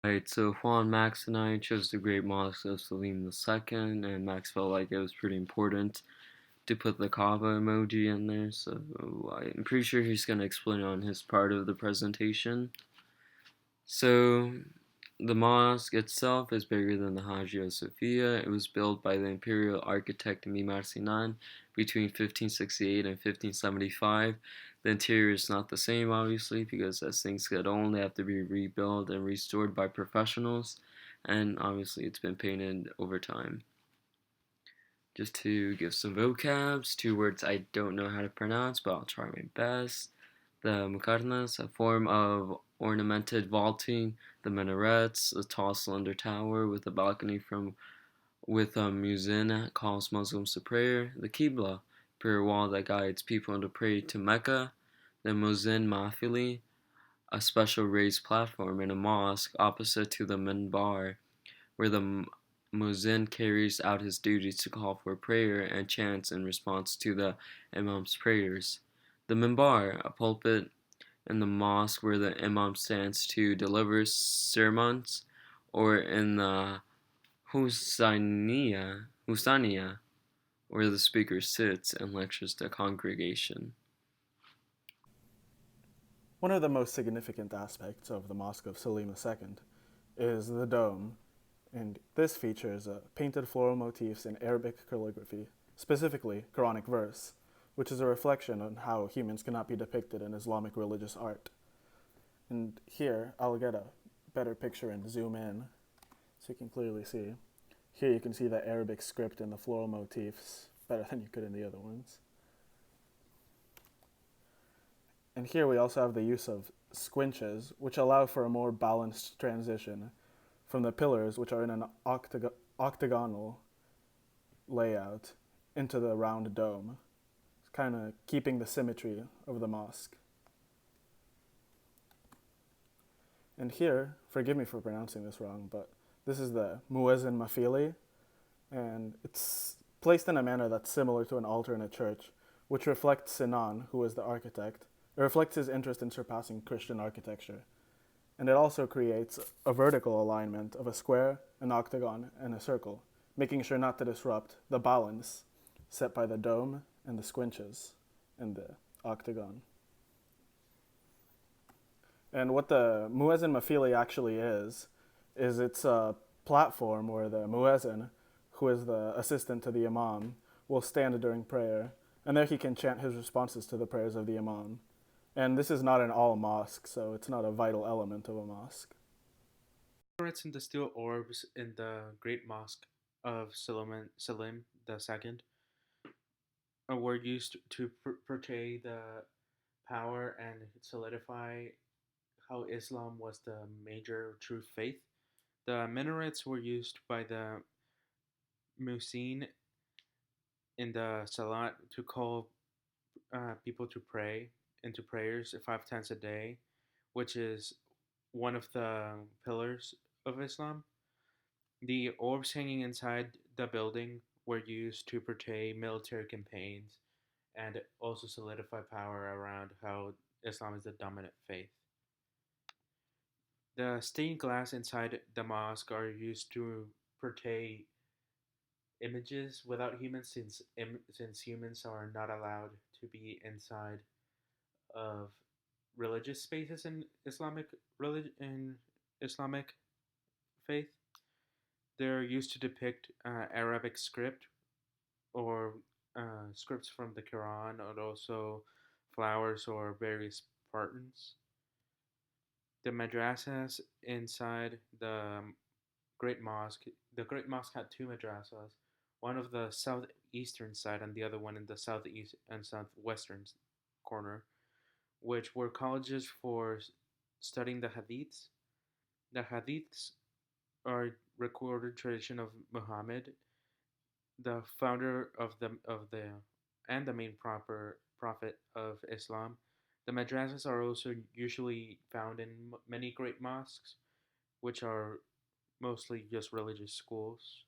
Right, so Juan, Max, and I chose the Great Mosque of Selim II, and Max felt like it was pretty important to put the Kaaba emoji in there, so I'm pretty sure he's going to explain on his part of the presentation. So, the mosque itself is bigger than the Hagia Sophia. It was built by the imperial architect Mimar Sinan between 1568 and 1575. The interior is not the same, obviously, because as things could only have to be rebuilt and restored by professionals, and obviously it's been painted over time. Just to give some vocabs, two words I don't know how to pronounce, but I'll try my best. The mukarnas, a form of ornamented vaulting, the minarets, a tall slender tower with a balcony from with a muezzin calls Muslims to prayer, the Qibla, prayer wall that guides people to pray to Mecca, the muezzin mahfili, a special raised platform in a mosque opposite to the minbar, where the muezzin carries out his duties to call for prayer and chants in response to the imam's prayers. The minbar, a pulpit in the mosque where the imam stands to deliver sermons, or in the husaniya, where the speaker sits and lectures the congregation. One of the most significant aspects of the Mosque of Selim II is the dome, and this features painted floral motifs in Arabic calligraphy, specifically Quranic verse, which is a reflection on how humans cannot be depicted in Islamic religious art. And here, I'll get a better picture and zoom in so you can clearly see. Here you can see the Arabic script and the floral motifs better than you could in the other ones. And here we also have the use of squinches, which allow for a more balanced transition from the pillars, which are in an octagonal layout, into the round dome, kind of keeping the symmetry of the mosque. And here, forgive me for pronouncing this wrong, but this is the muezzin mafili, and it's placed in a manner that's similar to an altar in a church, which reflects Sinan, who was the architect. It reflects his interest in surpassing Christian architecture. And it also creates a vertical alignment of a square, an octagon, and a circle, making sure not to disrupt the balance set by the dome and the squinches in the octagon. And what the muezzin mafili actually is it's a platform where the muezzin, who is the assistant to the imam, will stand during prayer, and there he can chant his responses to the prayers of the imam. And this is not in all mosques, so it's not a vital element of a mosque. Minarets and the steel orbs in the Great Mosque of Selim II were used to portray the power and solidify how Islam was the major true faith. The minarets were used by the Musin in the Salat to call people to pray into prayers 5 times a day, which is one of the pillars of Islam. The orbs hanging inside the building were used to portray military campaigns and also solidify power around how Islam is the dominant faith. The stained glass inside the mosque are used to portray images without humans, since humans are not allowed to be inside of religious spaces in Islamic faith. They're used to depict Arabic script or scripts from the Quran, and also flowers or various patterns. The madrasas inside the Great Mosque. The Great Mosque had two madrasas, one of the southeastern side and the other one in the southeast and southwestern corner, which were colleges for studying the hadiths. The hadiths are recorded tradition of Muhammad, the founder of the and the main proper prophet of Islam. The madrasas are also usually found in many great mosques, which are mostly just religious schools.